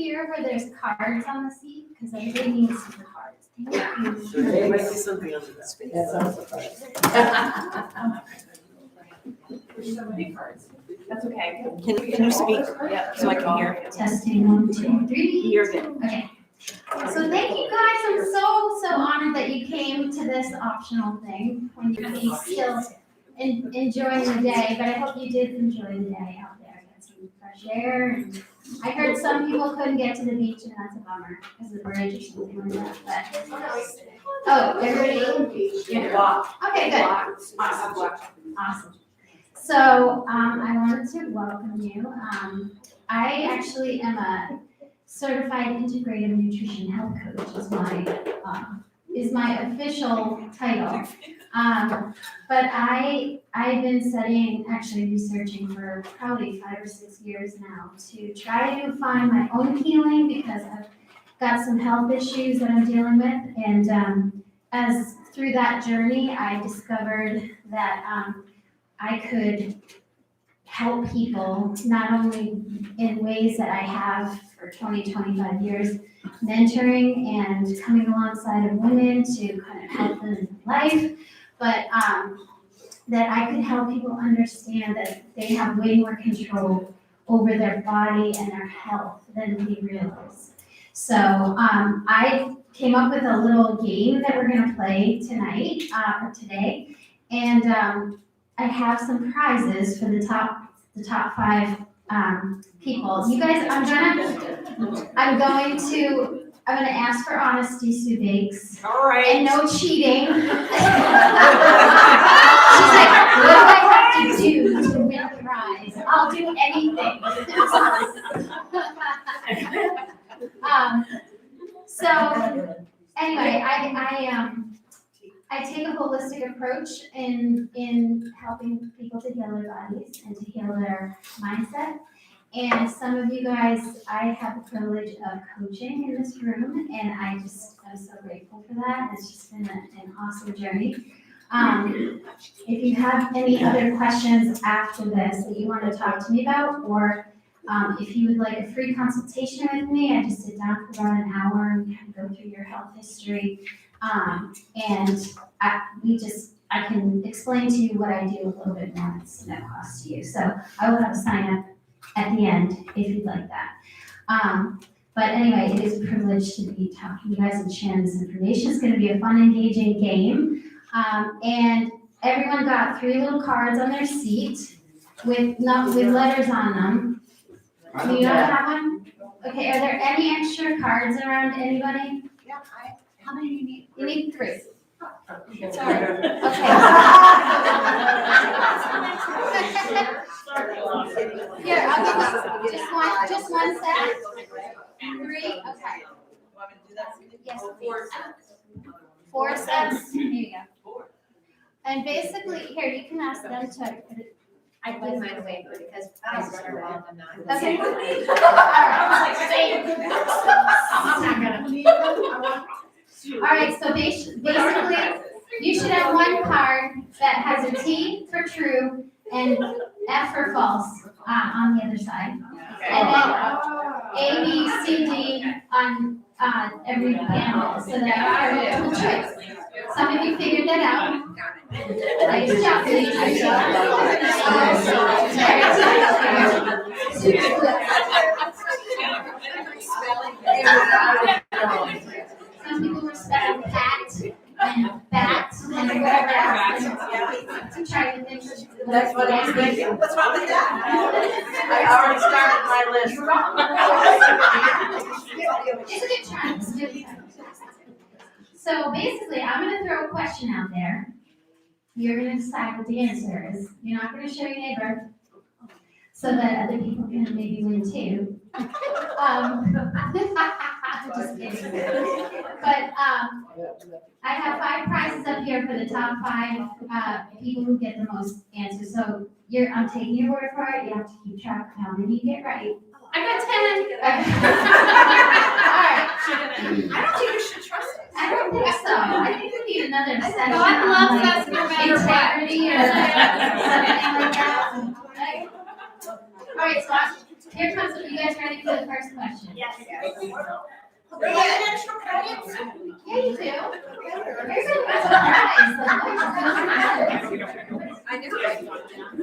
here where there's cards on the seat? Because everybody needs some cards. Thank you. There might be something under that. Yes, I'm surprised. There's so many cards. That's okay. Can you speak Yeah. so I can hear? Testing 1, 2, 3. You're good. Okay. So thank you guys. I'm so honored that you came to this optional thing when you can still enjoying the day. But I hope you did enjoy the day out there. Get some fresh air. And I heard some people couldn't get to the beach, and that's a bummer because of the bridge or something like that. But everybody. Okay, good. Awesome. So I wanted to welcome you. I actually am a certified integrative nutrition health coach is my official title. But I've been researching for probably 5 or 6 years now to try to find my own healing because I've got some health issues that I'm dealing with. And as through that journey, I discovered that I could help people not only in ways that I have for 25 years, mentoring and coming alongside of women to kind of help them in life, but that I could help people understand that they have way more control over their body and their health than we realize. So I came up with a little game that we're going to play tonight or today, and I have some prizes for the top 5 people. You guys, I'm going to ask for honesty, Sue Bakes. All right. And no cheating. She's like, what do I have to do to win a prize? I'll do anything. So anyway, I take a holistic approach in helping people to heal their bodies and to heal their mindset. And some of you guys, I have the privilege of coaching in this room, and I'm so grateful for that. It's just been an awesome journey. If you have any other questions after this that you want to talk to me about, or if you would like a free consultation with me, I just sit down for about an hour and kind of go through your health history. And I can explain to you what I do a little bit more. It's no cost to you. So I will have a sign up at the end if you'd like that. But anyway, it is a privilege to be talking to you guys and sharing this information. It's going to be a fun, engaging game. And everyone got 3 little cards on their seat with letters on them. Do you not have one? Okay, are there any extra cards around anybody? Yeah, how many do you need? You need 3. Sorry. Okay. Here, I'll give you just one set. 3, okay. Yes, please. 4 sets. Here you go. And basically, here, you can ask them to put it. I put mine away because I started all the nine. Okay. All right, so basically, you should have one card that has a T for true and F for false on the other side. And then A, B, C, D on every panel, so that you have multiple choice. Some of you figured that out. Nice job, ladies. Some people were spelling cat and bat and whatever else. To try to think. That's what I was thinking. What's wrong with that? I already started my list. It's a good try. So basically, I'm going to throw a question out there. You're going to decide what the answer is. You're not going to show your neighbor so that other people can maybe win too. Just kidding. But I have 5 prizes up here for the top 5 people who get the most answers. So I'm taking your word for it. You have to keep track of how many you get right. I got 10. All right. I don't think you should trust us. I don't think so. I think we need another session. God on, loves like, us no matter what. integrity or something like that. All right, so here comes. You guys ready for the first question? Yes. They have an extra credit? Yeah, you do. Here's a surprise. I knew it.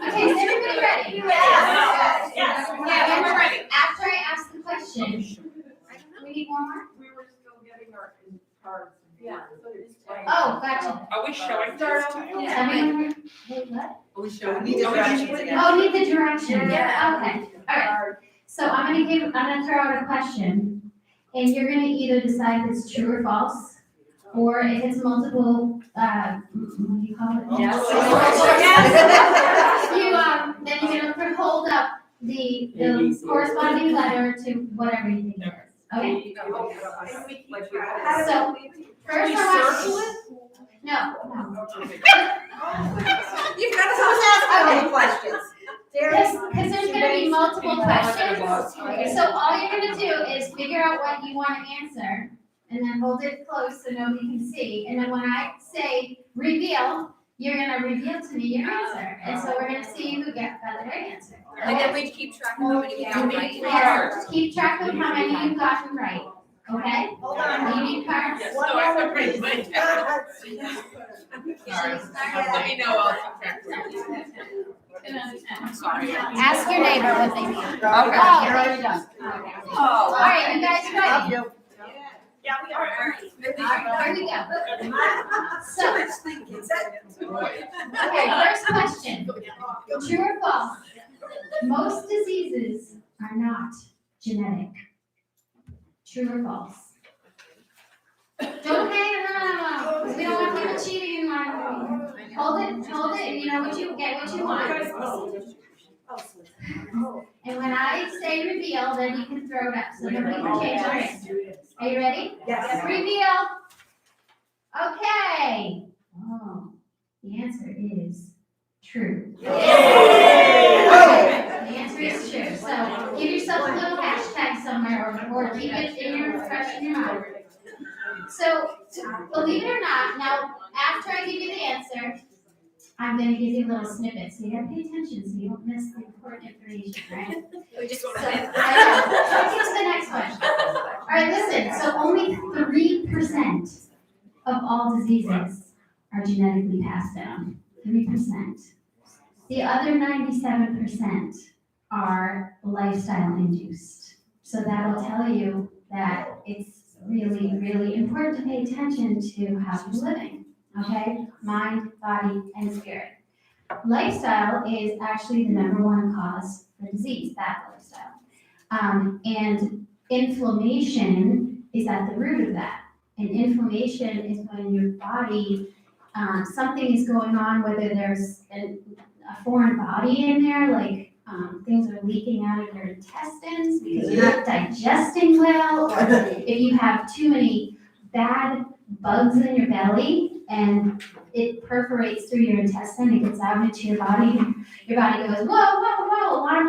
Okay, is everybody ready? Yes. Yes. Yeah, we're ready. After I ask the question, we need one more? We were still getting our cards. Yeah. Oh, gotcha. Are we showing this time? Everyone, wait, what? We showed. Need the directions again. Oh, need the direction. Yeah. Okay, all right. So I'm gonna throw out a question, and you're gonna either decide if it's true or false, or if it's multiple, what do you call it? Yes. Then you're gonna hold up the corresponding letter to whatever you think it is, okay? So, first I want. No. You've got to ask all the questions. Because there's gonna be multiple questions. So all you're gonna do is figure out what you wanna answer, and then hold it close so nobody can see. And then when I say reveal, you're gonna reveal to me your answer. And so we're gonna see who got the right answer. And then we keep track of how many we got right. Yes, keep track of how many you've gotten right, okay? Hold on. You need cards? Yes, no, I have to raise my hand. Sorry. Let me know, I'll keep track for you. I'm sorry. Ask your neighbor what they need. Okay. Oh, you're already done. Oh. All right, you guys ready? Yeah, we are. Here we go. So much thinking. Okay, first question. True or false? Most diseases are not genetic. True or false? Don't pay, no. We don't want people cheating. Hold it, and you know what you get, what you want. And when I say reveal, then you can throw it up, so nobody can change your answer. Are you ready? Yes. Reveal. Okay. Oh, the answer is true. The answer is true. So give yourself a little hashtag somewhere, or keep it in your fresh in your mind. So believe it or not, now after I give you the answer, I'm going to give you a little snippet, so you got to pay attention so you don't miss the important information, right? We just want So, to. I know. Let's get to the next question. All right, listen. So only 3% of all diseases are genetically passed down. 3%. The other 97% are lifestyle induced. So that'll tell you that it's really, really important to pay attention to how you're living. Okay? Mind, body, and spirit. Lifestyle is actually the #1 cause for disease, bad lifestyle. And inflammation is at the root of that. And inflammation is when your body, something is going on, whether there's a foreign body in there, like things are leaking out of your intestines because you're not digesting well, or if you have too many bad bugs in your belly and it perforates through your intestine, it gets out into your body, and your body goes, whoa, alarm,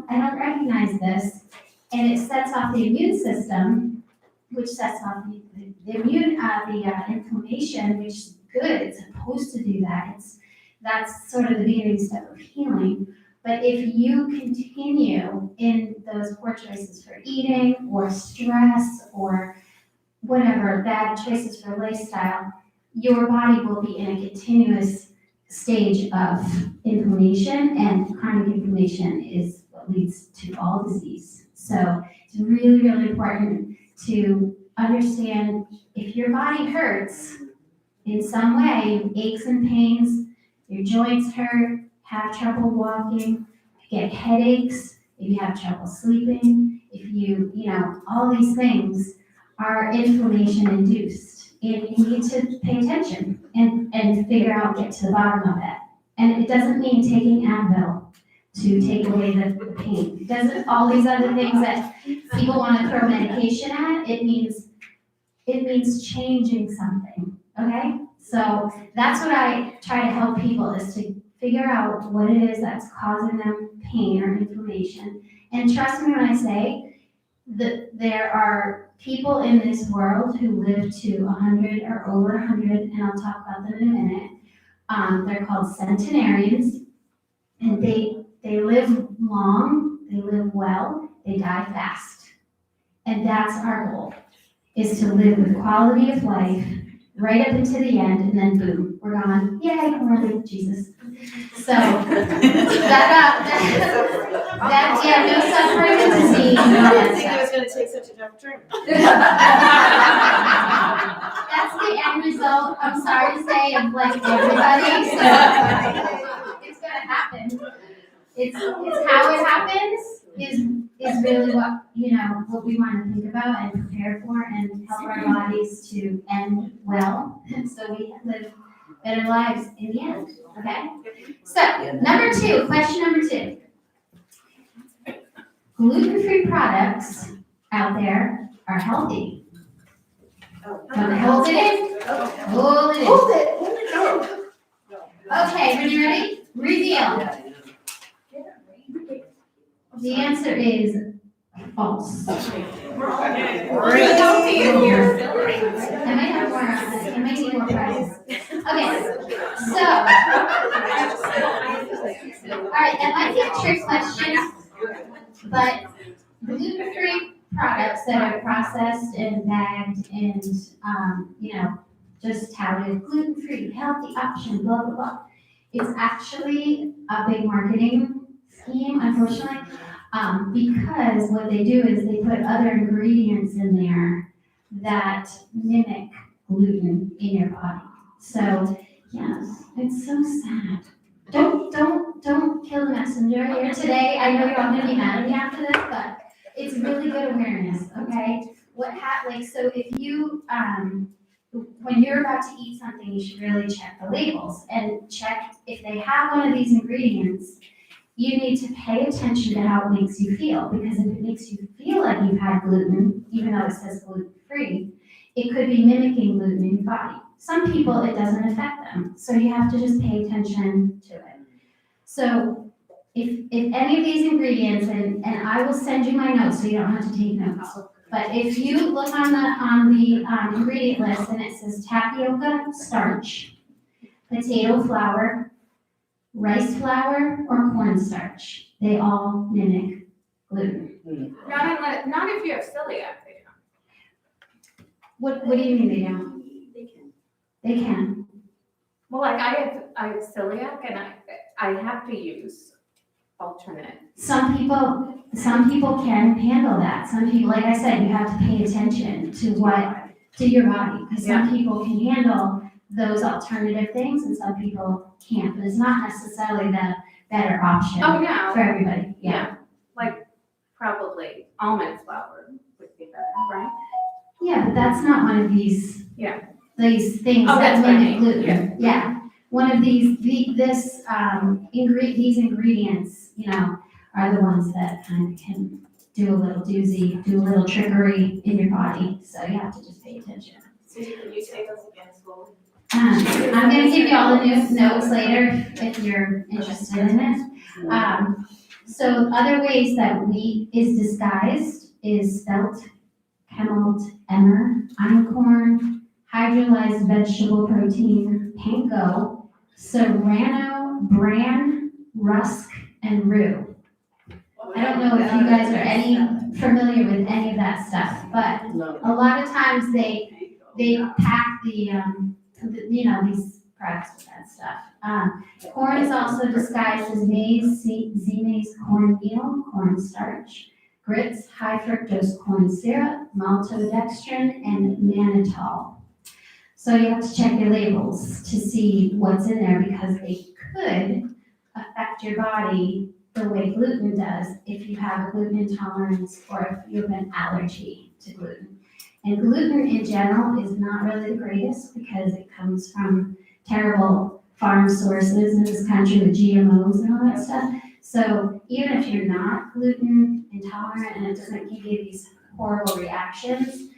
I don't recognize this. And it sets off the immune system, which sets off the inflammation, which is good. It's supposed to do that. That's sort of the beginning step of healing. But if you continue in those poor choices for eating, or stress, or whatever, bad choices for lifestyle, your body will be in a continuous stage of inflammation, and chronic inflammation is what leads to all disease. So it's really, really important to understand if your body hurts in some way, aches and pains, your joints hurt, have trouble walking, get headaches, if you have trouble sleeping, if you all these things are inflammation induced. And you need to pay attention and figure out, get to the bottom of it. And it doesn't mean taking Advil to take away the pain. It doesn't, all these other things that people want to throw medication at, it means changing something, okay? So that's what I try to help people, is to figure out what it is that's causing them pain or inflammation. And trust me when I say that there are people in this world who live to 100 or over 100, and I'll talk about them in a minute. They're called centenarians, and they live long, they live well, they die fast. And that's our goal, is to live with quality of life right up into the end, and then boom, we're gone. Yay, we're with Jesus. So no suffering and disease. I and all didn't that think stuff. it was gonna take such a tough turn. That's the end result, I'm sorry to say, of like everybody, so it's gonna happen. It's how it happens is really what, what we want to think about and prepare for and help our bodies to end well, so we live better lives in the end, okay? So, question number two. Gluten-free products out there are healthy. Hold it in. Hold it in. Okay, when you're ready, reveal. The answer is false. Really healthy in here. I might have more, I might need more fries. Okay, so. All right, that might be a trick question, but gluten-free products that are processed and bagged and, just touted gluten-free, healthy option, blah, blah, blah. It's actually a big marketing scheme, unfortunately, because what they do is they put other ingredients in there that mimic gluten in your body. So, yes, it's so sad. Don't kill the messenger here today. I know you're all gonna be mad at me after this, but it's really good awareness, okay? So if you, when you're about to eat something, you should really check the labels and check if they have one of these ingredients. You need to pay attention to how it makes you feel, because if it makes you feel like you've had gluten, even though it says gluten-free, it could be mimicking gluten in your body. Some people, it doesn't affect them, so you have to just pay attention to it. So if any of these ingredients, and I will send you my notes so you don't have to take notes, but if you look on the ingredient list and it says tapioca starch, potato flour, rice flour, or cornstarch, they all mimic gluten. Not if you have celiac, they don't. What do you mean they don't? They can. Well, like I have celiac and I have to use alternate. Some people can handle that. Some people, like I said, you have to pay attention to your body, because some people can handle those alternative things and some people can't, but it's not necessarily the better option Oh, no. for everybody. Yeah. Like probably almond flour would be better, right? Yeah, but that's not one of these. Yeah. These things Oh, that that's what I mimic mean. gluten. Yeah. One of these ingredients, are the ones that kind of can do a little doozy, do a little trickery in your body. So you have to just pay attention. Cindi, can you say those again slowly? I'm gonna give you all the new notes later if you're interested in it. So other ways that wheat is disguised is spelt, kemmelt, emmer, einkorn, hydrolyzed vegetable protein, panko, serrano, bran, rusk, and roux. I don't know if you guys are familiar with any of that stuff, but a lot of times they pack these products with that stuff. Corn is also disguised as maize, Z-maize cornmeal, cornstarch, grits, high fructose corn syrup, maltodextrin, and mannitol. So you have to check your labels to see what's in there, because they could affect your body the way gluten does if you have a gluten intolerance or if you have an allergy to gluten. And gluten in general is not really the greatest because it comes from terrible farm sources in this country with GMOs and all that stuff. So even if you're not gluten intolerant and it doesn't give you these horrible reactions,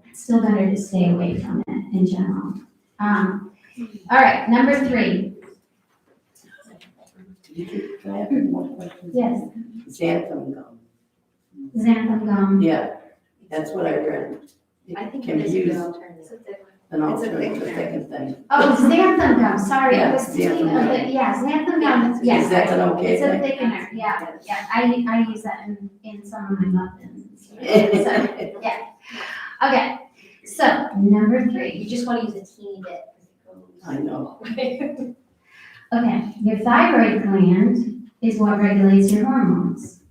it's still better to stay away from it in general. All right, number 3. Can I have one more question? Yes, Xanthan gum. xanthan gum. Yeah, that's what I read. I think Can it is be a good used alternative. an It's a alternative thickener. second thing. Oh, xanthan gum, sorry, I Yeah, was thinking of xanthan it, xanthan gum, yes. Is that an okay It's a thing? thickener, yeah, I use that in some of my muffins and Okay, so number 3. You just want to use a teeny bit. I know. Okay, your thyroid gland is what regulates your hormones.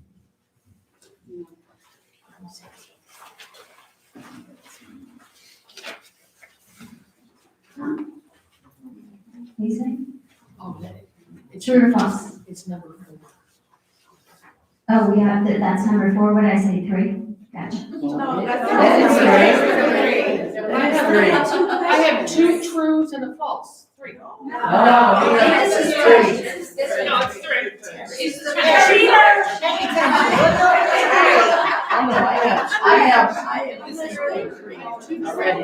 Huh? What are you saying? True or false? It's number 4. Oh, yeah, that's number 4. What did I say, 3? Gotcha. No, That's three. I have 2 truths and a false. 3. Oh, yeah, this is three. No, it's 3. She's the I know, I have this is three already.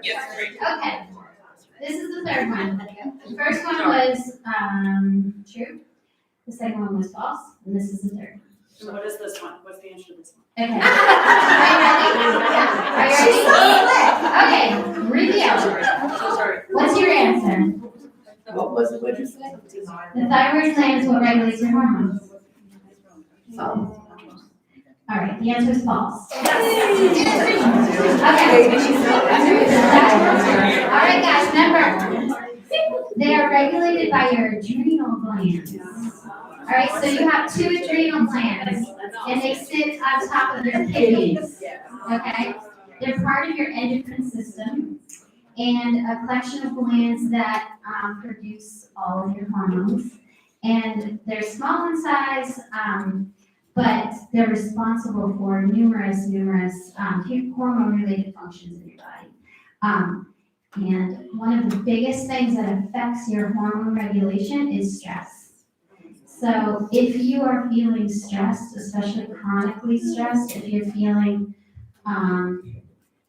Yes, 3. Okay, this is the third one. The first one was true, the second one was false, and this is the third. So what is this one? What's the answer to this one? Okay. Are you ready? Okay, reveal. So sorry. What's your answer? What was it, what'd you say? The thyroid gland is what regulates your hormones. False. All right, the answer is false. Okay. All right, guys, remember, they are regulated by your adrenal glands. All right, so you have 2 adrenal glands, and they sit on top of your kidneys. Okay, they're part of your endocrine system, and a collection of glands that produce all of your hormones. And they're small in size, but they're responsible for numerous hormone-related functions in your body. And one of the biggest things that affects your hormone regulation is stress. So if you are feeling stressed, especially chronically stressed, if you're feeling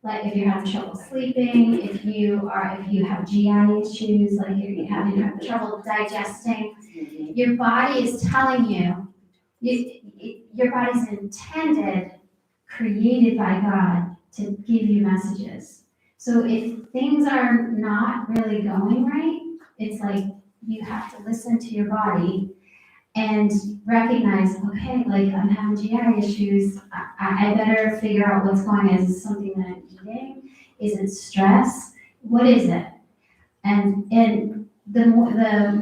like if you're having trouble sleeping, if you have GI issues, like if you're having trouble digesting, your body is telling you, your body's intended, created by God to give you messages. So if things are not really going right, it's like you have to listen to your body and recognize, okay, like I'm having GI issues, I better figure out what's going on. Is it something that I'm eating? Is it stress? What is it? And the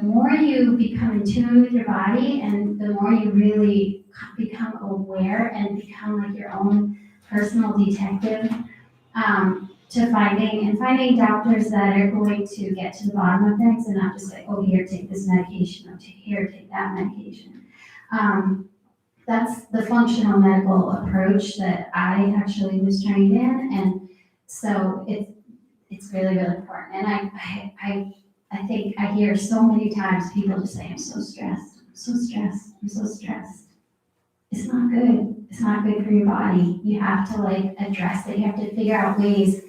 more you become in tune with your body, and the more you really become aware and become like your own personal detective, to finding doctors that are going to get to the bottom of things and not just say, oh, here, take this medication, or here, take that medication. That's the functional medical approach that I actually was trained in, and so it's really, really important. And I think I hear so many times people just say, I'm so stressed, I'm so stressed, I'm so stressed. It's not good. It's not good for your body. You have to address it. You have to figure out ways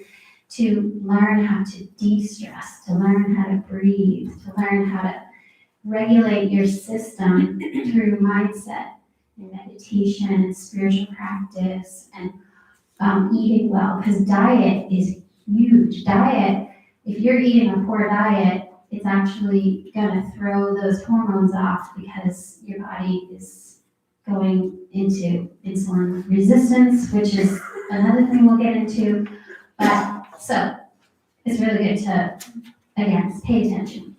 to learn how to de-stress, to learn how to breathe, to learn how to regulate your system through mindset and meditation and spiritual practice and eating well, because diet is huge. Diet, if you're eating a poor diet, it's actually going to throw those hormones off because your body is going into insulin resistance, which is another thing we'll get into. So it's really good to, again, pay attention.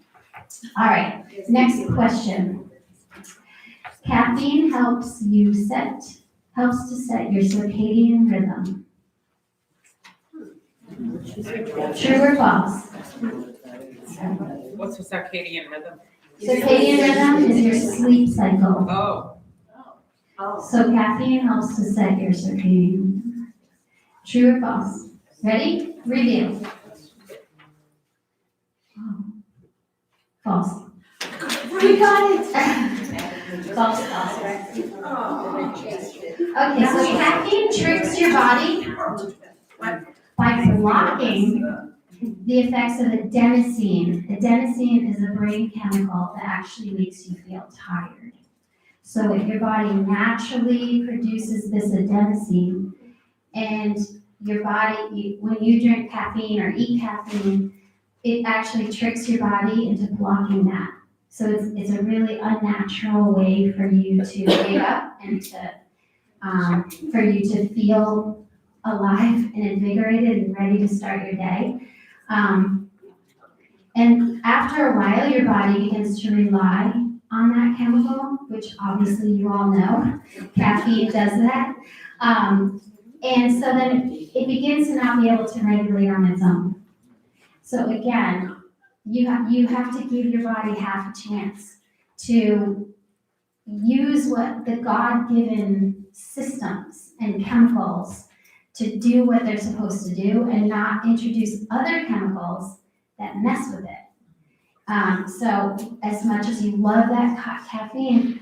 All right, next question. Caffeine helps to set your circadian rhythm. True or false? What's the circadian rhythm? Circadian rhythm is your sleep cycle. Oh. So caffeine helps to set your circadian rhythm. True or false? Ready? Reveal. Oh. False. We got it. False. Okay, so caffeine tricks your body by blocking the effects of adenosine. Adenosine is a brain chemical that actually makes you feel tired. So if your body naturally produces this adenosine, and your body, when you drink caffeine or eat caffeine, it actually tricks your body into blocking that. So it's a really unnatural way for you to wake up and for you to feel alive and invigorated and ready to start your day. And after a while, your body begins to rely on that chemical, which obviously you all know, caffeine does that. And so then it begins to not be able to regulate on its own. So again, you have to give your body half a chance to use what the God-given systems and chemicals to do what they're supposed to do and not introduce other chemicals that mess with it. So as much as you love that caffeine,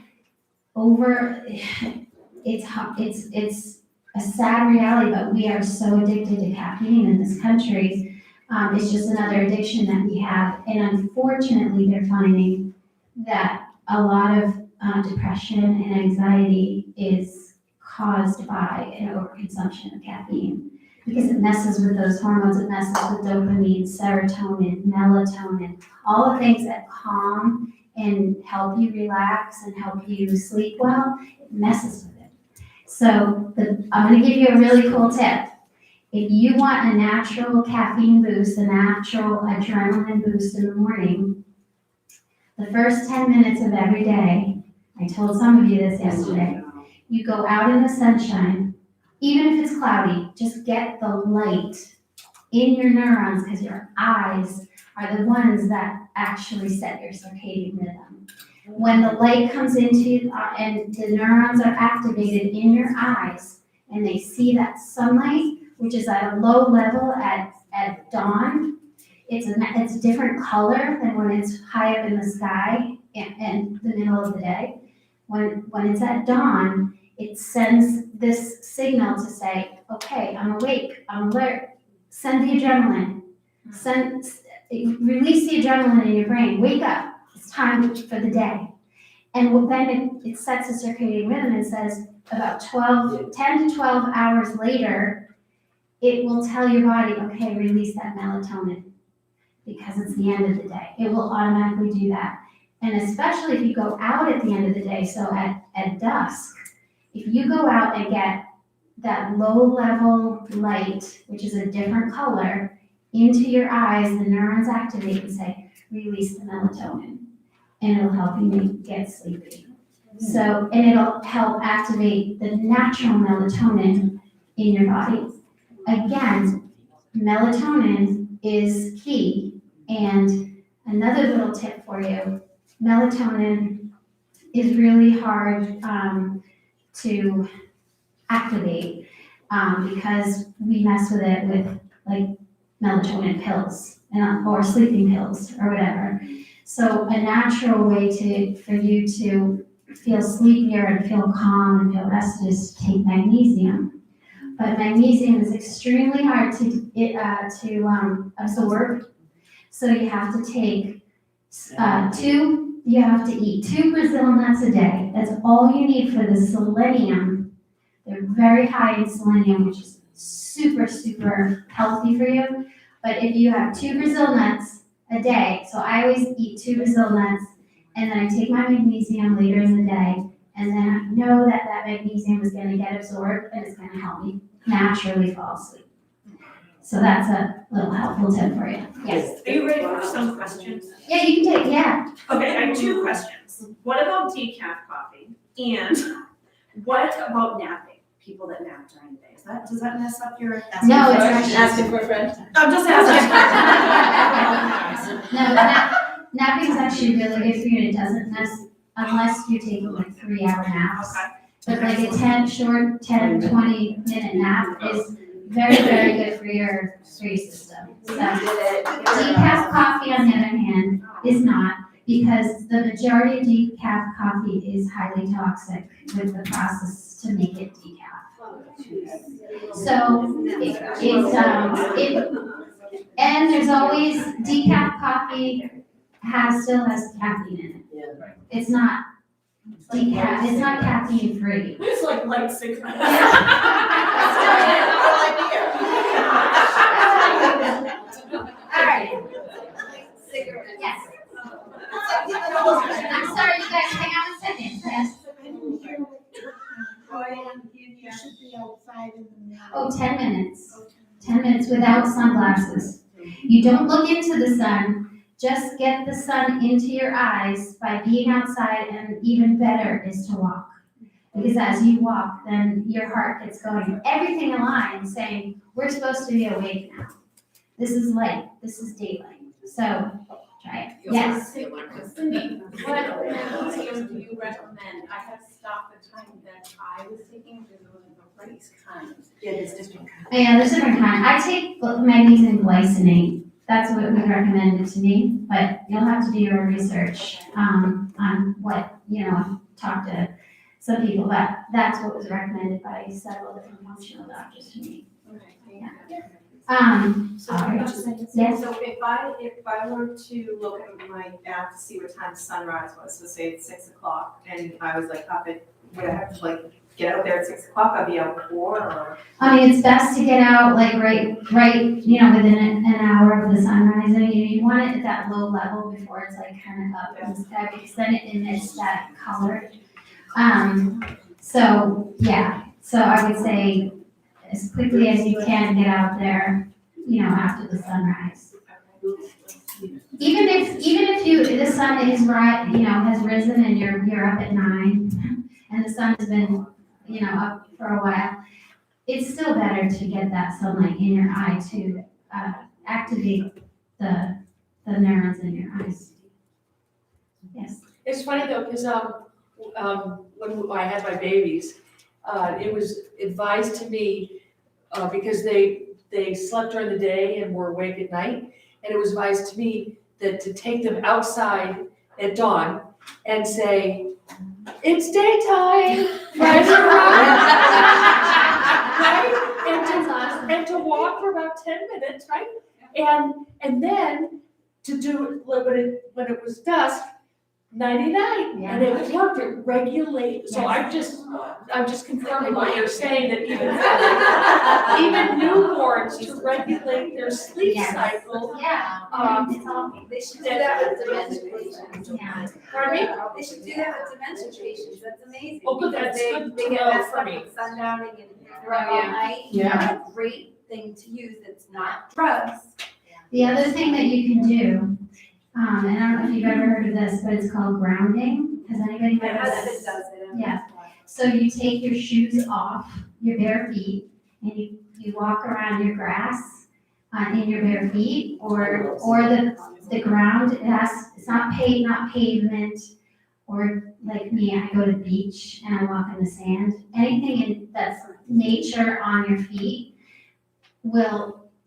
it's a sad reality, but we are so addicted to caffeine in this country. It's just another addiction that we have. And unfortunately, they're finding that a lot of depression and anxiety is caused by an overconsumption of caffeine because it messes with those hormones. It messes with dopamine, serotonin, melatonin, all the things that calm and help you relax and help you sleep well. It messes with it. So I'm going to give you a really cool tip. If you want a natural caffeine boost, a natural adrenaline boost in the morning, the first 10 minutes of every day, I told some of you this yesterday, you go out in the sunshine, even if it's cloudy, just get the light in your neurons because your eyes are the ones that actually set your circadian rhythm. When the light comes into and the neurons are activated in your eyes and they see that sunlight, which is at a low level at dawn, it's a different color than when it's high up in the sky in the middle of the day. When it's at dawn, it sends this signal to say, okay, I'm awake, I'm alert, send the adrenaline, release the adrenaline in your brain, wake up, it's time for the day. And then it sets a circadian rhythm and says about 10 to 12 hours later, it will tell your body, okay, release that melatonin because it's the end of the day. It will automatically do that. And especially if you go out at the end of the day, so at dusk, if you go out and get that low-level light, which is a different color, into your eyes, the neurons activate and say, release the melatonin, and it'll help you get sleepy. So, and it'll help activate the natural melatonin in your body. Again, melatonin is key. And another little tip for you, melatonin is really hard to activate because we mess with it with like melatonin pills or sleeping pills or whatever. So a natural way for you to feel sleepier and feel calm and feel rested is to take magnesium. But magnesium is extremely hard to absorb. So you have to take you have to eat 2 Brazil nuts a day. That's all you need for the selenium. They're very high in selenium, which is super, super healthy for you. But if you have 2 Brazil nuts a day, so I always eat 2 Brazil nuts, and then I take my magnesium later in the day, and then I know that magnesium is going to get absorbed, and it's going to help me naturally fall asleep. So that's a little helpful tip for you. Yes. Are you ready for some questions? Yeah, you can take, yeah. Okay, I have 2 questions. What about decaf coffee? And what about napping? People that nap during the day. Does that mess up your? No, it's actually. Asking for a friend. I'm just asking. No, napping is actually really good for you, and it doesn't mess, unless you're taking like 3-hour naps. Okay. But like a 20-minute nap is very, very good for your system. So decaf coffee, on the other hand, is not, because the majority of decaf coffee is highly toxic with the process to make it decaf. So and there's always decaf coffee still has caffeine in it. It's not decaf. It's not caffeine free. It's like light cigarette. All right. Cigarette. Yes. You know, I'm sorry, you guys, hang on a second, yes. You should be outside in the middle. Oh, 10 minutes. 10 minutes without sunglasses. You don't look into the sun, just get the sun into your eyes by being outside, and even better is to walk. Because as you walk, then your heart gets going. Everything aligns saying, we're supposed to be awake now. This is light, this is daylight. So, try it. Yes. Cindy, what meditation do you recommend? I have stopped the time that I was taking because it was the race kind. Yeah, it's different. Yeah, there's different kinds. I take magnesium glycinate. That's what was recommended to me, but you'll have to do your own research on what, talk to some people, but that's what was recommended by several different functional doctors to me. Sorry. Yes. So if I were to look at my app to see what time sunrise was, so say it's 6 o'clock, and I was like up at, would I have to like get out there at 6 o'clock? I'd be out before, or? I mean, it's best to get out like right, within an hour of the sun rising. You want it at that low level before it's like kind of up in the sky, because then it emits that color. So I would say as quickly as you can get out there, after the sunrise. Even if the sun is has risen and you're up at 9 and the sun has been, up for a while, it's still better to get that sunlight in your eye to activate the neurons in your eyes. Yes. It's funny though, because when I had my babies, it was advised to me, because they slept during the day and were awake at night, and it was advised to me that to take them outside at dawn and say, it's daytime, rise and right? And to walk for about 10 minutes, right? And then to do it when it was dusk, 99, Yeah. and it worked, it regulated, so I'm just confirming what you're saying, that even newborns to regulate their sleep Yes. cycle. Yeah. It's all. They should do that with dementia patients. Yeah. Pardon me? They should do that with dementia patients, that's amazing. Oh, good, because that's they- good They to get know messed for up me. with sundowning and throughout all night. Yeah. It's a great thing to use, it's not drugs. The other thing that you can do, and I don't know if you've ever heard of this, but it's called grounding. Has anybody My heard of husband this? does it. Yeah. So you take your shoes off, your bare feet, and you walk around your grass in your bare feet, or the ground. It's not pavement, or like me, I go to the beach and I walk in the sand. Anything that's nature on your feet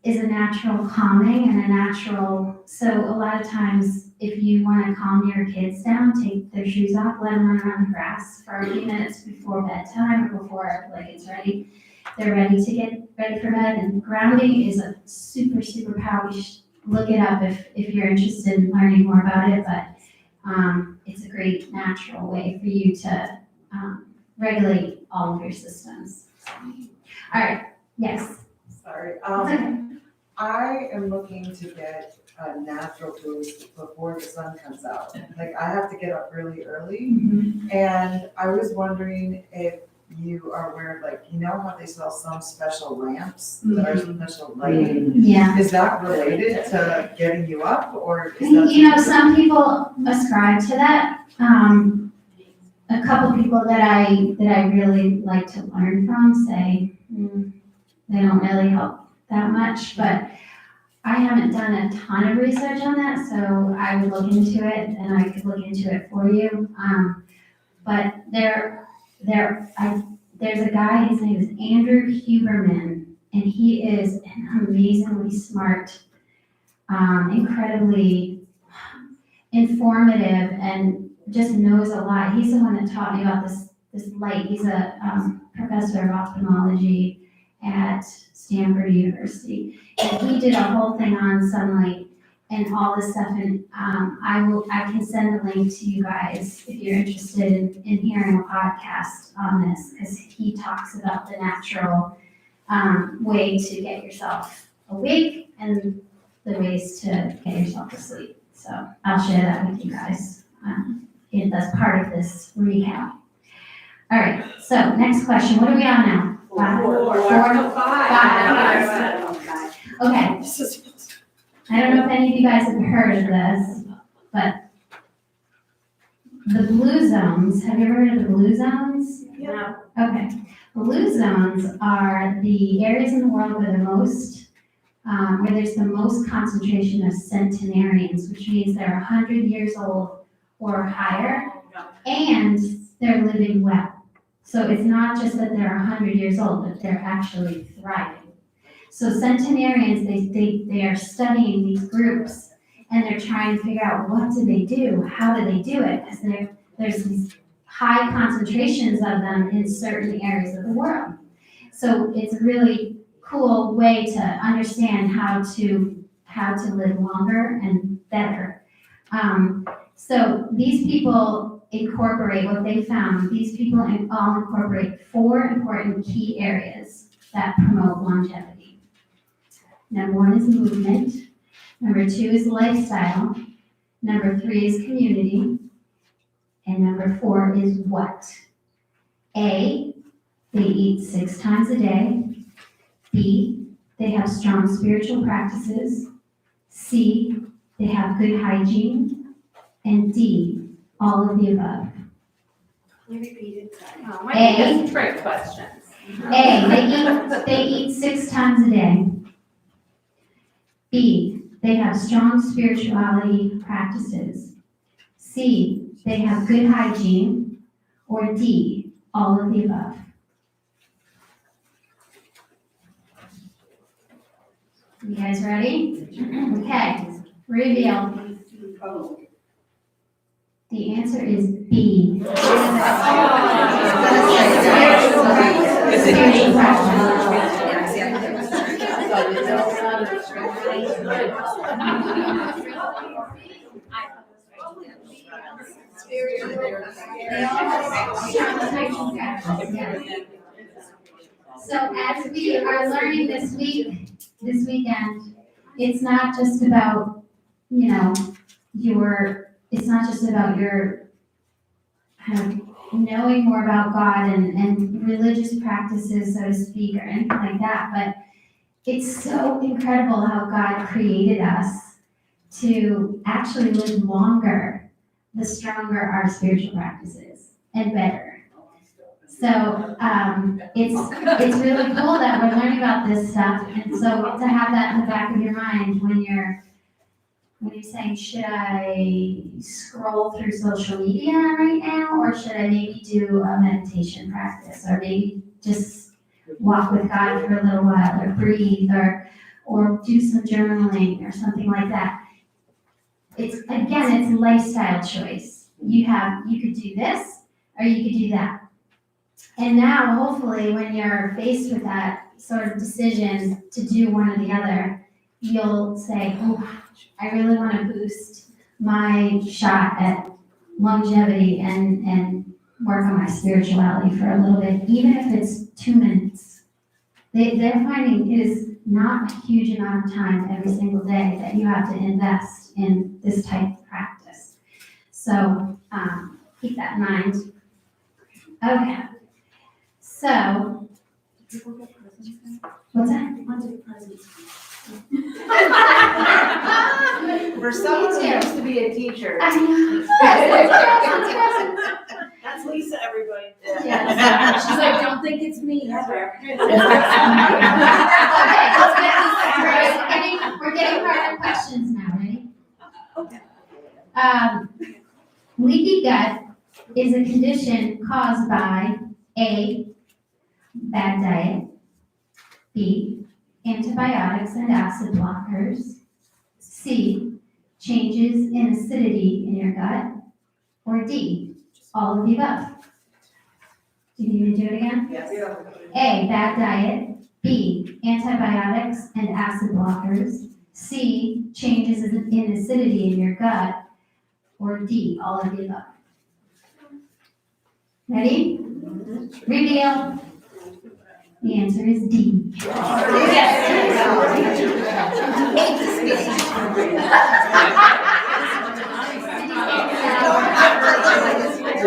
is a natural calming and a natural. So a lot of times, if you want to calm your kids down, take their shoes off, let them run around the grass for a few minutes before bedtime or before it's ready. They're ready to get ready for bed. And grounding is a super, super power. You should look it up if you're interested in learning more about it. But it's a great natural way for you to regulate all of your systems. So, all right. Yes. Sorry, Okay. I am looking to get a natural boost before the sun comes out. Like, I have to get up really early, and I was wondering if you are aware of, like, how they sell some special lamps that are special lighting? Yeah. Is that related to getting you up, or is that? Some people ascribe to that. A couple people that I really like to learn from say they don't really help that much, but I haven't done a ton of research on that, so I would look into it and I could look into it for you. But there's a guy, his name is Andrew Huberman, and he is an amazingly smart, incredibly informative, and just knows a lot. He's the one that taught me about this light. He's a professor of ophthalmology at Stanford University. And he did a whole thing on sunlight and all this stuff, and I can send the link to you guys if you're interested in hearing a podcast on this, because he talks about the natural way to get yourself awake and the ways to get yourself to sleep. So I'll share that with you guys. that's part of this recap. All right, so next question, what are we on now? Five? No, Five. Okay, I don't know if any of you guys have heard of this, but the blue zones, have you ever heard of the blue zones? Yeah. Okay, blue zones are the areas in the world where where there's the most concentration of centenarians, which means they're 100 years old or higher, and they're living well. So it's not just that they're 100 years old, but they're actually thriving. So centenarians, they are studying these groups, and they're trying to figure out what do they do, how do they do it, because there's these high concentrations of them in certain areas of the world. So it's a really cool way to understand how to live longer and better. So these people incorporate what they found. These people all incorporate 4 important key areas that promote longevity. Number 1 is movement. Number 2 is lifestyle. Number 3 is community. And number 4 is what? A, they eat 6 times a day. B, they have strong spiritual practices. C, they have good hygiene. And D, all of the above. You repeated that. Oh, might be just trick questions. A, they eat 6 times a day. B, they have strong spirituality practices. C, they have good hygiene. Or D, all of the above. You guys ready? Okay, reveal. The answer is B. Spiritual So as we are learning this weekend, it's not just about, it's not just about your kind of knowing more about God and religious practices, so to speak, or anything like that, but it's so incredible how God created us to actually live longer, the stronger our spiritual practices, and better. So it's really cool that we're learning about this stuff, and so to have that in the back of your mind when you're saying, should I scroll through social media right now, or should I maybe do a meditation practice, or maybe just walk with God for a little while, or breathe, or do some journaling or something like that. It's a lifestyle choice. You could do this, or you could do that. And now, hopefully, when you're faced with that sort of decision to do one or the other, you'll say, oh, I really want to boost my shot at longevity and work on my spirituality for a little bit, even if it's 2 minutes. They're finding it is not a huge amount of time every single day that you have to invest in this type of practice. So keep that in mind. Okay. So, what's that? For someone who used to be a teacher. I know. That's Lisa, everybody. Yes. She's like, don't think it's me, Heather. Okay, we're getting harder questions now, ready? Okay. Leaky gut is a condition caused by A, bad diet, B, antibiotics and acid blockers, C, changes in acidity in your gut, or D, all of the above. Do you need me to do it again? Yes. A, bad diet, B, antibiotics and acid blockers, C, changes in acidity in your gut, or D, all of the above. Ready? Reveal. The answer is D. You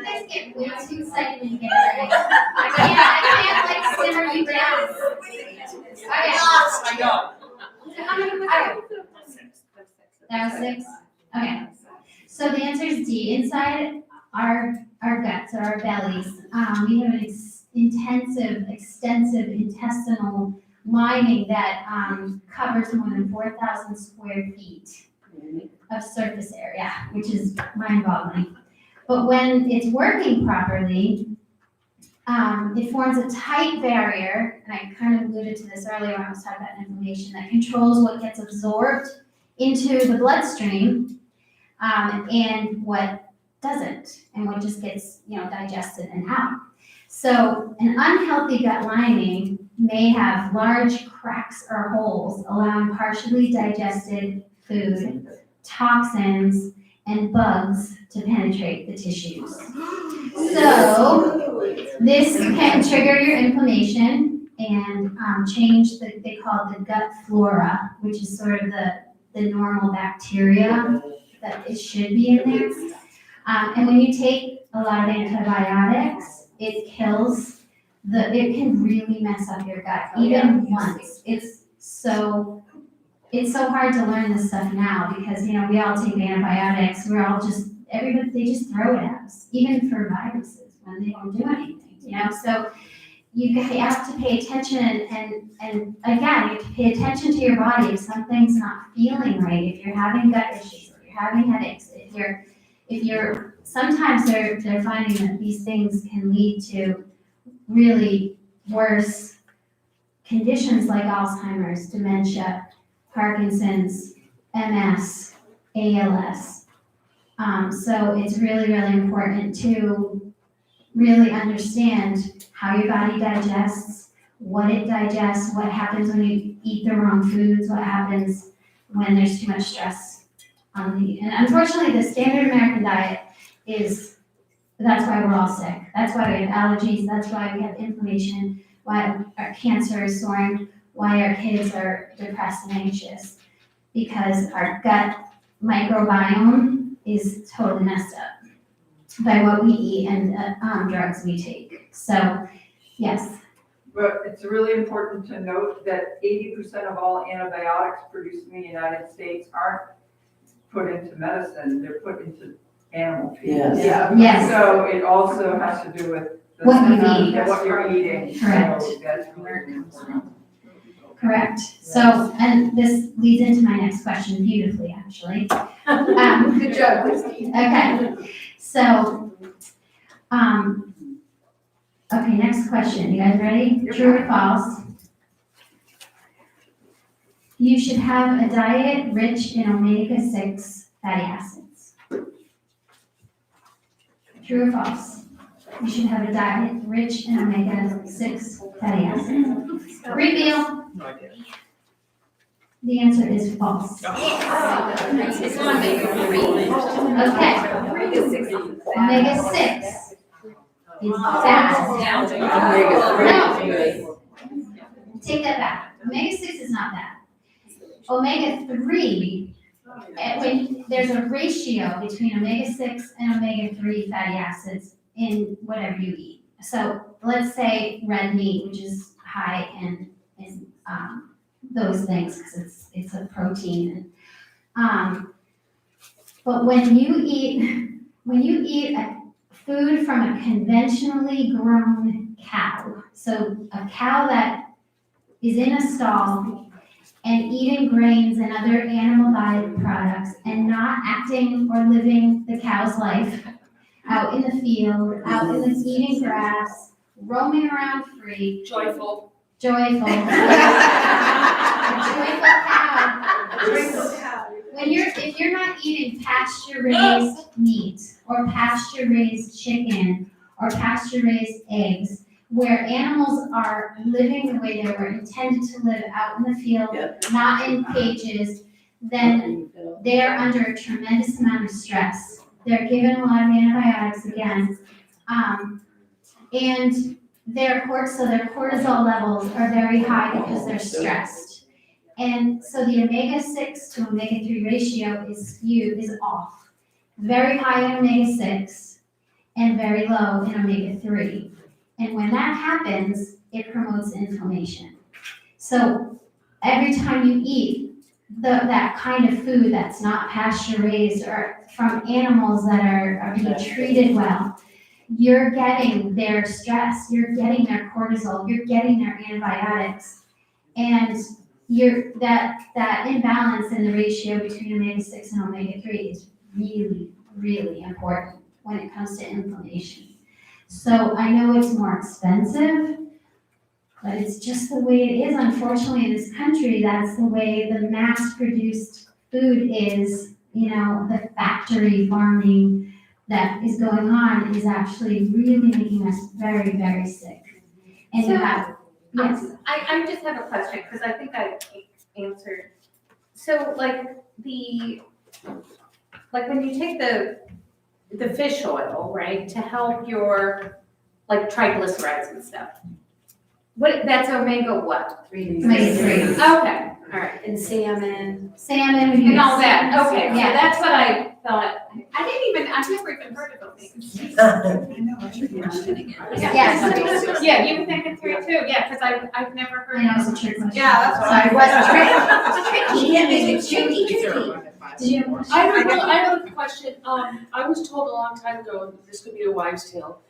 guys get way too excited when you get it right. I can't like simmer you down. Okay. I know. So how many was that? That was 6? Okay. So the answer is D. Inside our guts or our bellies, we have an extensive intestinal lining that covers more than 4,000 square feet of surface area, which is mind-boggling. But when it's working properly, it forms a tight barrier, and I kind of alluded to this earlier when I was talking about inflammation, that controls what gets absorbed into the bloodstream and what doesn't, and what just gets, digested and out. So an unhealthy gut lining may have large cracks or holes, allowing partially digested food, toxins, and bugs to penetrate the tissues. So this can trigger your inflammation and change they call it the gut flora, which is sort of the normal bacteria that it should be in there. And when you take a lot of antibiotics, it can really mess up your gut, even once. It's so hard to learn this stuff now because, we all take antibiotics. They just throw it at us, even for viruses when they don't do anything, So you have to pay attention and again, you have to pay attention to your body if something's not feeling right, if you're having gut issues, if you're having headaches, if you're sometimes they're finding that these things can lead to really worse conditions like Alzheimer's, dementia, Parkinson's, MS, ALS. So it's really, really important to really understand how your body digests, what it digests, what happens when you eat the wrong foods, what happens when there's too much stress on and unfortunately the standard American diet that's why we're all sick. That's why we have allergies, that's why we have inflammation, why our cancer is soaring, why our kids are depressed and anxious, because our gut microbiome is totally messed up by what we eat and drugs we take. So, yes. But it's really important to note that 80% of all antibiotics produced in the United States aren't put into medicine, they're put into animal feed. Yes. So it also has to do with What you eat. what you're eating. Correct. So that's really important. Correct. So, and this leads into my next question beautifully, actually. Good job, Christine. Okay. So, okay, next question. You guys ready? True or false? You should have a diet rich in omega-6 fatty acids. True or false? You should have a diet rich in omega-6 fatty acids. Reveal. The answer is false. It's on omega-3. Okay. Omega-6 is bad. No. Take that back. Omega-6 is not bad. Omega-3, when there's a ratio between omega-6 and omega-3 fatty acids in whatever you eat. So let's say red meat, which is high in those things because it's a protein. But when you eat food from a conventionally grown cow, so a cow that is in a stall and eating grains and other animal diet products and not acting or living the cow's life out in the field, out in the eating grass, roaming around free. Joyful. Joyful. Joyful cow. If you're not eating pasture-raised meat or pasture-raised chicken or pasture-raised eggs, where animals are living the way they were intended to live out in the field, not in cages, then they're under a tremendous amount of stress. They're given a lot of antibiotics again, and their cortisol levels are very high because they're stressed. And so the omega-6 to omega-3 ratio is skewed, is off. Very high in omega-6 and very low in omega-3. And when that happens, it promotes inflammation. So every time you eat that kind of food that's not pasture raised or from animals that are being treated well, you're getting their stress, you're getting their cortisol, you're getting their antibiotics. And that imbalance in the ratio between omega-6 and omega-3 is really, really important when it comes to inflammation. So I know it's more expensive, but it's just the way it is. Unfortunately, in this country, that's the way the mass-produced food is. You know, the factory farming that is going on is actually really making us very, very sick. And you have, yes. I just have a question, because I think I answered. So like when you take the fish oil, right, to help your like triglycerides and stuff, that's omega what? Omega-3. Okay, all right. And salmon. Salmon, we And use. all that, okay, Yeah. so that's what I thought. I've never even heard of those things. Yes. Yeah, you were thinking through too, yeah, because I've never heard I know of. it's a trick question. Yeah, that's what Sorry, I what's tricky? Yeah, it's tricky. Did you have a question? I have a question. I was told a long time ago, and this could be a wives' tale.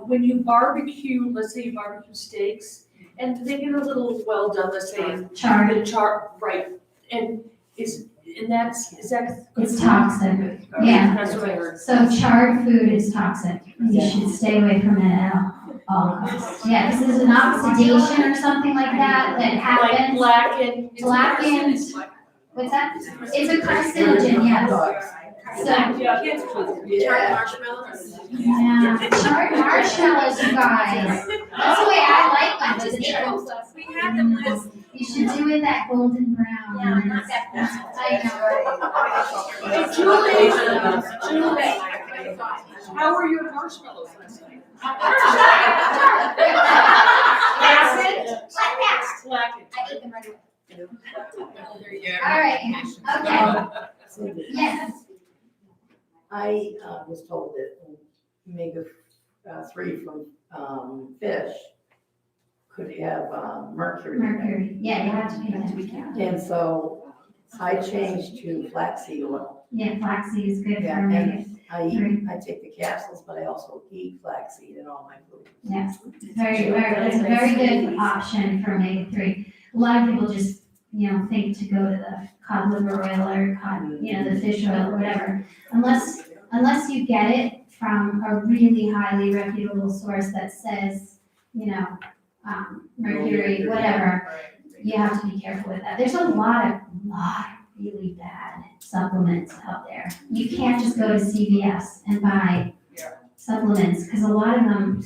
When you barbecue, let's say you barbecue steaks, and they get a little well done, let's say, in Char, right, and is that? it's toxic. Yeah. That's what I heard. So charred food is toxic. You should stay away from it at all costs. Yeah, this is an oxidation or something like that Like happens. blackened. Blackened. What's that? It's a carcinogen, yes. So, Charred marshmallows. yeah, charred marshmallows, you guys. That's the way I like them. Just We had them last. you should do it that golden brown. Yeah, not that I know. Julie, how were your marshmallows last night? Blackened. I ate them right away. All right, okay. Yes. I was told that omega-3 from fish could have mercury in it. Mercury, yeah, you have to pay attention. And so I changed to flaxseed oil. Yeah, flaxseed is good for Yeah, omega. I take the capsules, but I also eat flaxseed in all my food. Yes, it's a very good option for omega-3. A lot of people just, think to go to the cod liver oil or the fish oil or whatever. Unless you get it from a really highly reputable source that says, mercury, whatever, you have to be careful with that. There's a lot of really bad supplements out there. You can't just go to CVS and buy supplements, because a lot of them,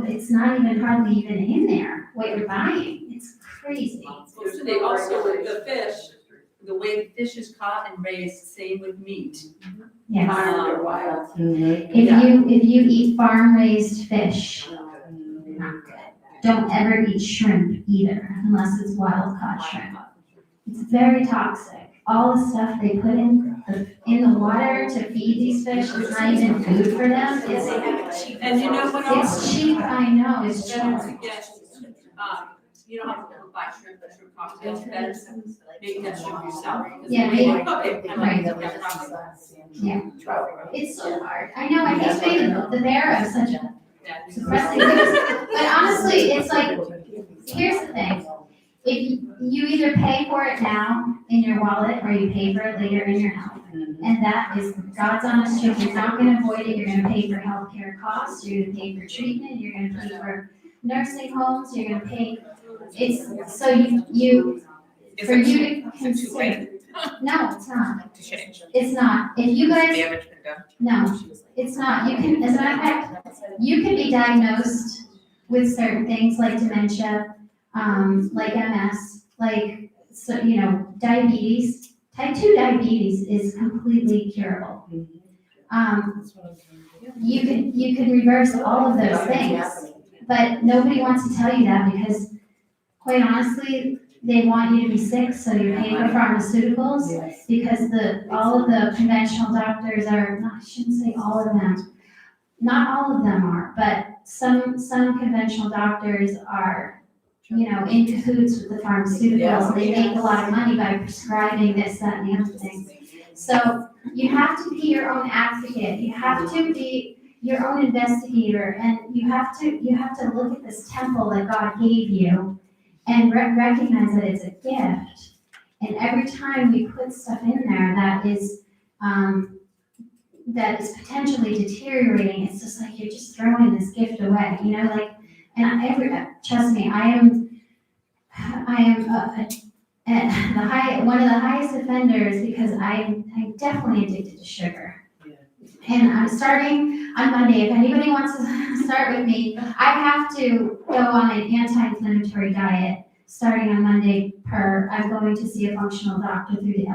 it's not even hardly even in there, what you're buying. It's crazy. They also, with the fish, the way the fish is caught and raised, same with meat. Yes. Farmed or wild. If you eat farm-raised fish, not good. Don't ever eat shrimp either, unless it's wild-caught shrimp. It's very toxic. All the stuff they put in the water to feed these fish is not even food for them. And you know what else? It's cheap, I know, it's cheap. You don't have to buy shrimp, the shrimp cocktails, better make that shrimp yourself. Yeah, make cook it. Right. Yeah. It's so hard. I know, I hate being the bearer of such a suppressing news. But honestly, it's like, here's the thing. If you either pay for it now in your wallet or you pay for it later in your health. And that is God's honest truth. You're not gonna avoid it. You're gonna pay for healthcare costs. You're gonna pay for treatment. You're gonna pay for nursing homes. You're gonna pay. It's so you for you to consider. No, it's not. It's not. If you guys. No, it's not. You can, as a matter of fact, you can be diagnosed with certain things like dementia, like MS, diabetes. Type 2 diabetes is completely curable. You can reverse all of those things, but nobody wants to tell you that because, quite honestly, they want you to be sick, so you pay for pharmaceuticals. Yes. Because all of the conventional doctors are, no, I shouldn't say all of them, not all of them are, but some conventional doctors are, you know, in cahoots with the pharmaceuticals. They make a lot of money by prescribing this, that, and the other thing. So you have to be your own advocate, you have to be your own investigator, and you have to look at this temple that God gave you and recognize that it's a gift. And every time we put stuff in there that is potentially deteriorating, it's just like you're just throwing this gift away, you know, like, and trust me, I am one of the highest offenders because I'm definitely addicted to sugar. And I'm starting on Monday. If anybody wants to start with me, I have to go on an anti-inflammatory diet starting on Monday I'm going to see a functional doctor through the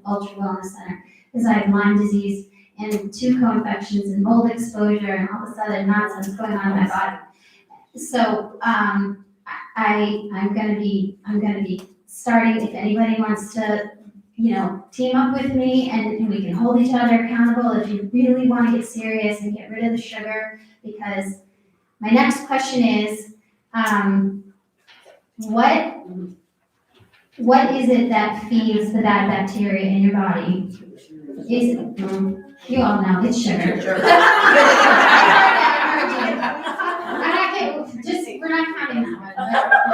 Ultra Wellness Center because I have Lyme disease and 2 co-infections and mold exposure and all this other nonsense going on in my body. So I'm gonna be starting. If anybody wants to, you know, team up with me and we can hold each other accountable if you really want to get serious and get rid of the sugar. Because my next question is, what is it that feeds the bad bacteria in your body? You all know it's sugar. We're not counting that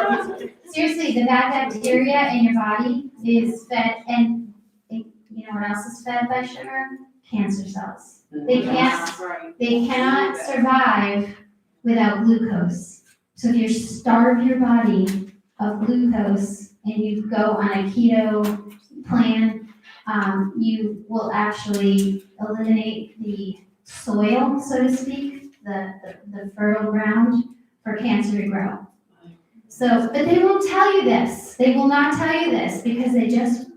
one. Seriously, the bad bacteria in your body is fed, and you know what else is fed by sugar? Cancer cells. They cannot survive without glucose. So if you starve your body of glucose and you go on a keto plan, you will actually eliminate the soil, so to speak, the fertile ground for cancer to grow. So, but they won't tell you this. They will not tell you this because they just.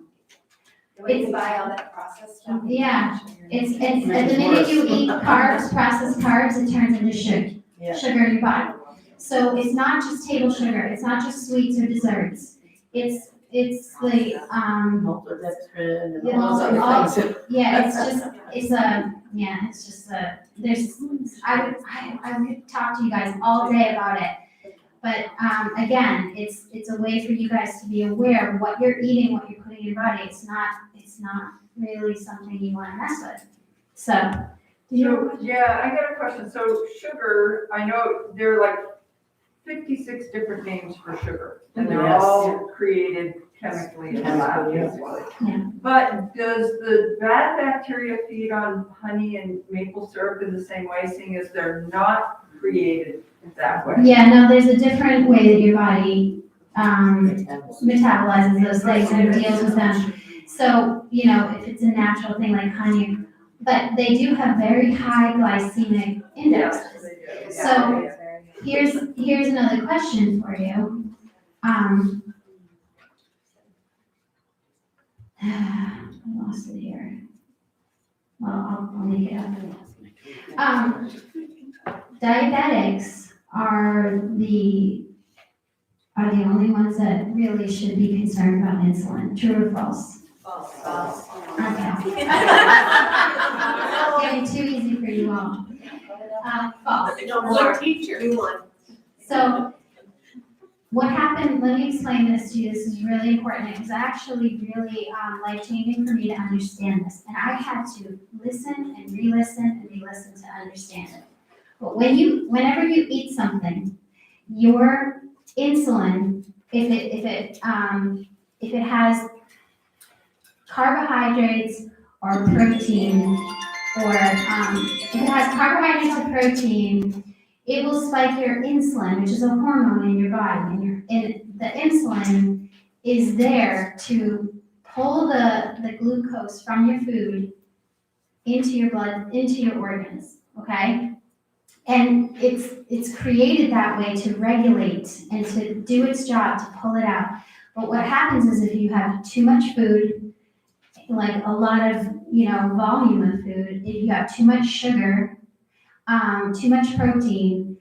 When you buy all that processed stuff. Yeah, it's the minute you eat carbs, processed carbs, it turns into sugar in your body. So it's not just table sugar. It's not just sweets or desserts. It's the maltodextrin and all those other things. Yeah, I could talk to you guys all day about it. But again, it's a way for you guys to be aware of what you're eating, what you're putting in your body. It's not really something you want to mess with. So, Yeah, I got a question. So sugar, I know there are like 56 different names for sugar, and they're all created chemically in the lab. Yeah. But does the bad bacteria feed on honey and maple syrup in the same way, seeing as they're not created that way? Yeah, no, there's a different way that your body metabolizes those things and deals with them. So, you know, if it's a natural thing like honey, but they do have very high glycemic indexes. So here's another question for you. I lost it here. Well, I'll make it up. Diabetics are the only ones that really should be concerned about insulin. True or false? False. Okay. Getting too easy for you all. False. Good teacher. You won. So what happened, let me explain this to you. This is really important. It was actually really life-changing for me to understand this. And I had to listen and re-listen to understand it. But whenever you eat something, your insulin, if it has carbohydrates or protein, or if it has carbohydrates or protein, it will spike your insulin, which is a hormone in your body. And the insulin is there to pull the glucose from your food into your blood, into your organs, okay? And it's created that way to regulate and to do its job, to pull it out. But what happens is if you have too much food, like a lot of, volume of food, if you have too much sugar, too much protein,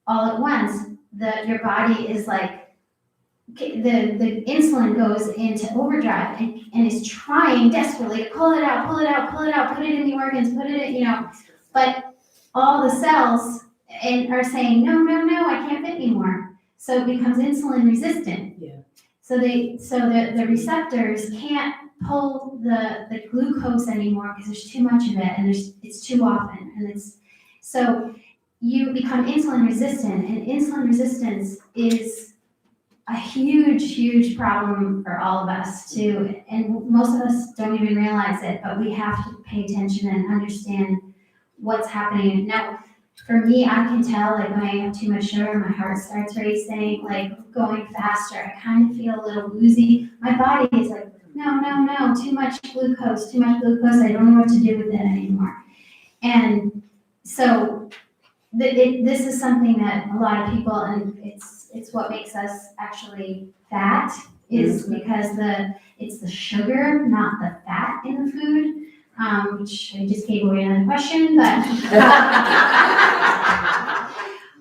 all at once, your body is like, the insulin goes into overdrive and is trying desperately to pull it out, put it in the organs, put it in, but all the cells are saying, no, I can't fit anymore. So it becomes insulin resistant. Yeah. So the receptors can't pull the glucose anymore because there's too much of it and it's too often. And so you become insulin resistant, and insulin resistance is a huge problem for all of us too. And most of us don't even realize it, but we have to pay attention and understand what's happening. Now, for me, I can tell, like, when I have too much sugar, my heart starts racing, like going faster. I kind of feel a little woozy. My body is like, no, too much glucose. I don't know what to do with it anymore. And so this is something that a lot of people, and it's what makes us actually fat, is because it's the sugar, not the fat in the food. Which I just gave away another question, but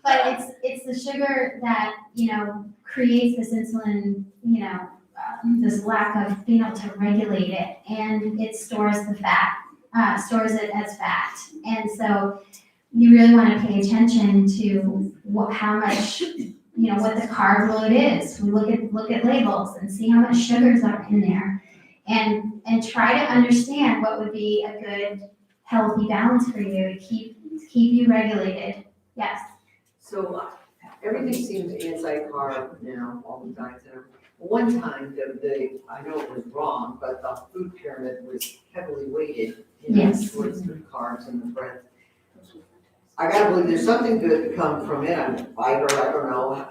but it's the sugar that creates this insulin, this lack of being able to regulate it, and it stores the fat, stores it as fat, and so you really want to pay attention to how much, what the carb load is. We look at labels and see how much sugars are in there. And try to understand what would be a good, healthy balance for you to keep you regulated. Yes. So everything seems anti-carb now, all the diets and everything. One time, I know it was wrong, but the food pyramid was heavily weighted, Yes. towards the carbs and the bread. I gotta believe there's something good to come from it. Fiber, I don't know.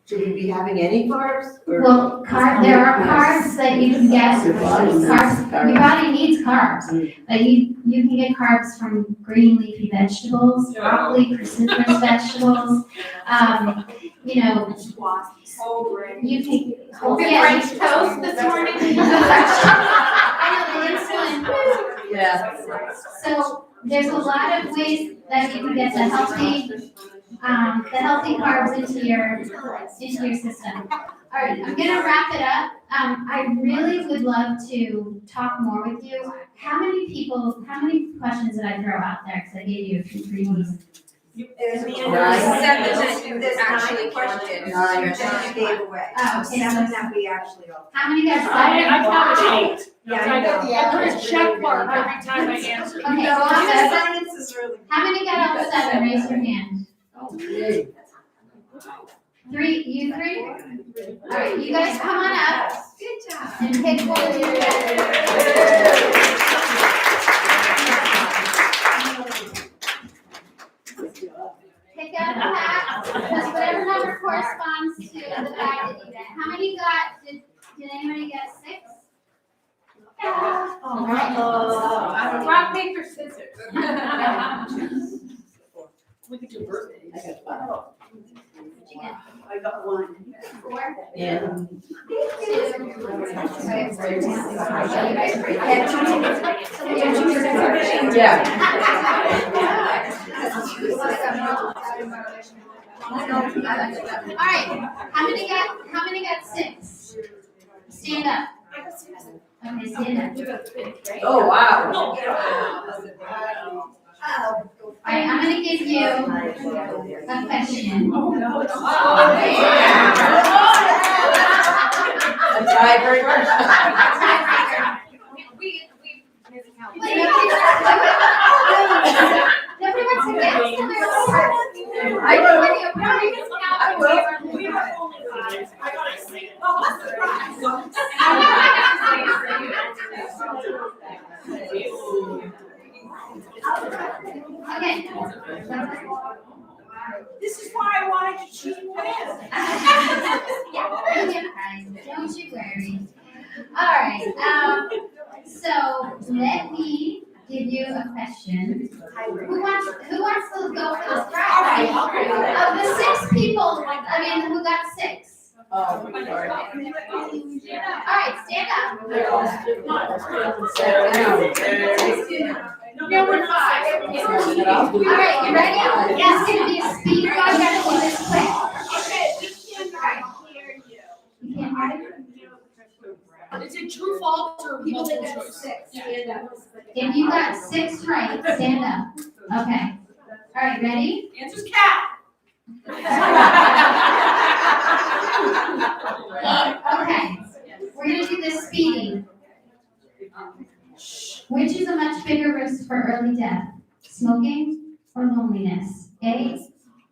Should we be having any carbs? Well, there are carbs that you can get. Your body needs carbs. But you can get carbs from green leafy vegetables, broccoli, cruciferous vegetables. You can. French toast this morning? I know the insulin. Yeah. So there's a lot of ways that you can get the healthy carbs into your system. All right, I'm gonna wrap it up. I really would love to talk more with you. How many questions did I throw out there? Because I gave you a few freebies. There's Seven there's actually 9 questions Nine. that you gave away. Oh, okay, Seven so that we actually all. how many got I seven? counted 8. Yeah, I know. I put a check mark every time I answered. Okay, No, so the science is really. how many got all seven? Raise your hand. Okay. Three, you three? All right, you guys come on up Good job. and pick one of your. Pick up a hat, because whatever number corresponds to the bag that you get. How many did anybody get 6? All right. Rock, paper, scissors. We could do birthdays. I got 5. I got 1. 4? Yeah. All right, how many got 6? Stand up. Okay, stand up. Oh, wow. All right, I'm gonna give you a question. A tiebreaker? Nobody wants to guess, so there's I will. We were only 5. I got a 6. Okay. This is why I wanted to choose this. Don't you worry. All right, so let me give you a question. Who wants to go for this prize? Of the 6 people, who got 6? Oh, sorry. All right, stand up. Number 5. All right, you ready? It's gonna be a speed run. Gotta do this quick. Okay, we cannot hear you. default or multiple choice? If you got 6 right, stand up. Okay. All right, ready? Answer's cat. Okay. We're gonna do this speeding. Which is a much bigger risk for early death? Smoking or loneliness? A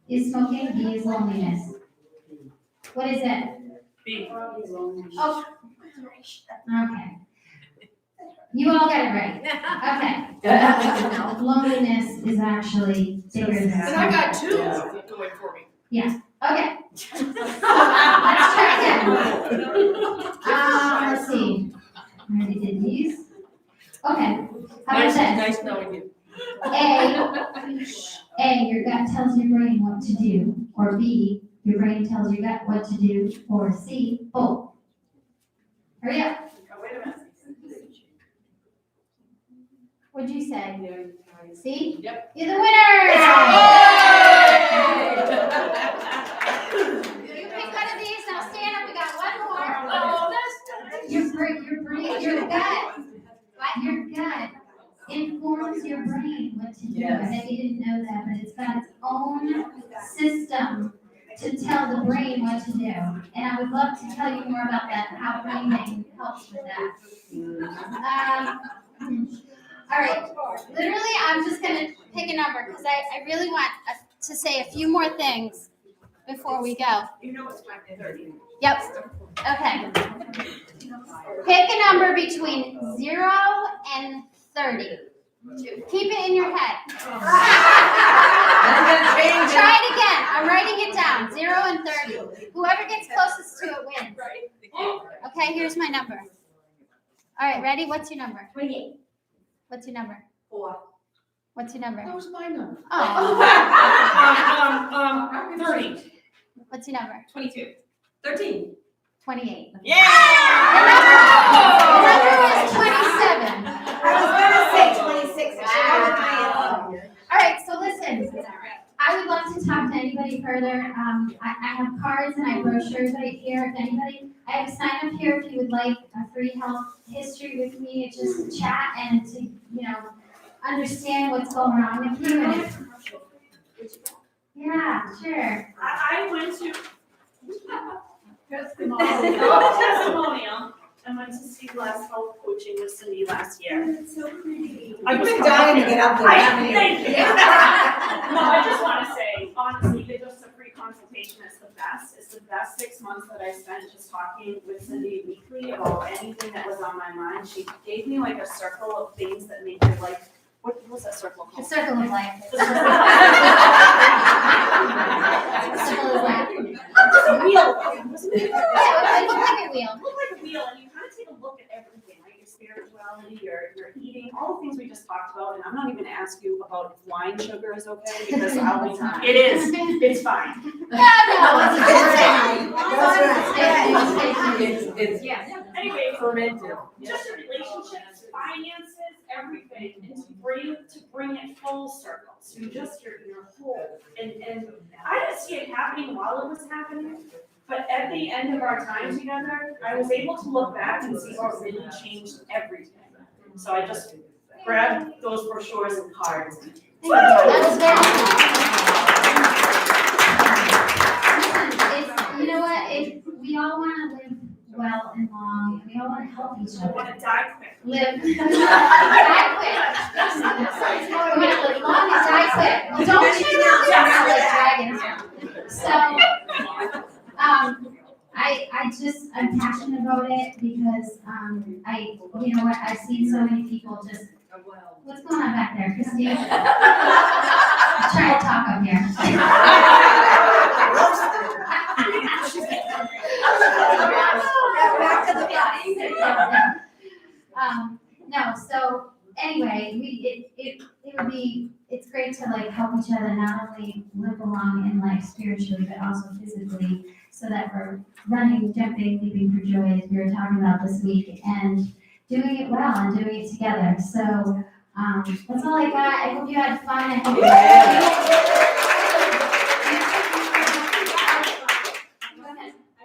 is smoking, B is loneliness. What is it? B. Oh. Okay. You all got it right. Okay. Loneliness is actually bigger than And I got 2 smoking. going for me. Okay. Let's try again. Let's see. I already did these. Okay. How about this? Nice knowing you. A, your gut tells your brain what to do, or B, your brain tells your gut what to do, or C, both. Hurry up. Oh, wait a minute. What'd you say? C? Yep. You're the winner! You picked one of these, now stand up, we got one more. Oh, that's Your gut, your gut informs your brain what to do. I bet you didn't know that, but it's got its own system to tell the brain what to do. And I would love to tell you more about that, how brain helps with that. All right, literally, I'm just gonna pick a number because I really want to say a few more things before we go. You know it's 5:30. Yep. Okay. Pick a number between 0 and 30. Keep it in your head. Try it again. I'm writing it down. 0 and 30. Whoever gets closest to it wins. Okay, here's my number. All right, ready? What's your number? 28. What's your number? 4. What's your number? That was my number. Oh. 30. What's your number? 22. 13. 28. Yeah! The number was 27. I was gonna say 26. All right, so listen. I would love to talk to anybody further. I have cards and I have brochures right here. If anybody, I have a sign up here if you would like a free health history with me, just to chat and to, understand what's going on with you. And yeah, sure. I went to testimonial and went to see Les Health Coaching with Cindi last year. It's so pretty. I've been dying to get up there, haven't you? Thank you. No, I just want to say, honestly, just a free consultation is the best. It's the best 6 months that I spent just talking with Cindi weekly about anything that was on my mind. She gave me like a circle of things that make your life. What was that circle The called? circle of life. The circle of life. The circle of life. It's a wheel. Wasn't it? Yeah, it looked like a wheel. It looked like a wheel, and you kind of take a look at everything, right? Your spirituality, your eating, all the things we just talked about. And I'm not even going to ask you about if wine sugar is okay because I'll be fine. It is. It's fine. Anyway, Fermented. just your relationships, finances, everything, and to bring it full circle. So just your whole. And I didn't see it happening while it was happening. But at the end of our time together, I was able to look back and see what really changed everything. So I just grabbed those brochures and cards. Listen, you know what? We all want to live well and long, and we all want to help each I other. want to die quick. Die quick. We want to live long and die quick. Well, don't you know like dragons? So, I'm passionate about it because, you know what, I've seen so many people just, what's going on back there, Christine? Trying to talk up here. Back to the body. No, so anyway, it's great to like help each other not only live along in life spiritually, but also physically, so that we're running, jumping, leaping for joy, as we were talking about this week, and doing it well and doing it together. So that's all I got. I hope you had fun. I hope I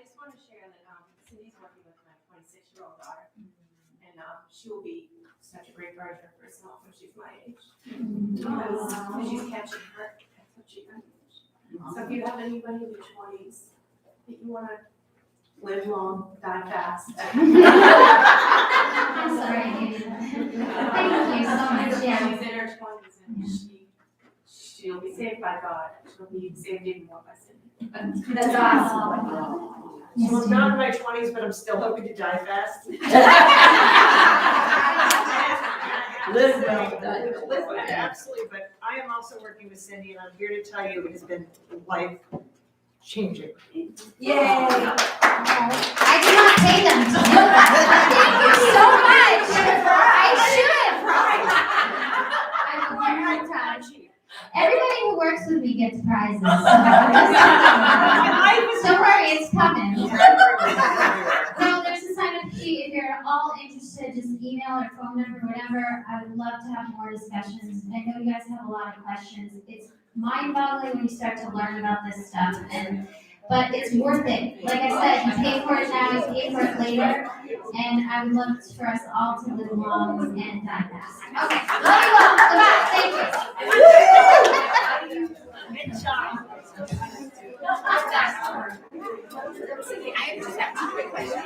just want to share that Cindy's working with my 26-year-old daughter, Because you catch your heart. That's what you got. So if you have anybody in your 20s that you want to live long, die fast. I'm sorry, Andy. Thank you so much, yeah. She's in her 20s and she'll be saved by God. She'll be saved even more by Cindi. That's awesome. So I'm not in my 20s, but I'm still hoping to die fast. Live well, die Live well, well. absolutely, but I am also working with Cindi, and I'm here to tell you it has been life changing. Yay! I did not pay them to do that. Thank you so much. I should have. I'm one more time. Everybody who works with me gets prizes. Don't worry, it's coming. No, there's a sign-up sheet. If you're at all interested, just email or phone number, whatever. I would love to have more discussions. I know you guys have a lot of questions. It's mind-boggling when you start to learn about this stuff, but it's worth it. Like I said, you pay for it now, you pay for it later, and I would love for us all to live long and die fast. Okay, love you all. Goodbye. Thank you. Good job. I just have two quick questions.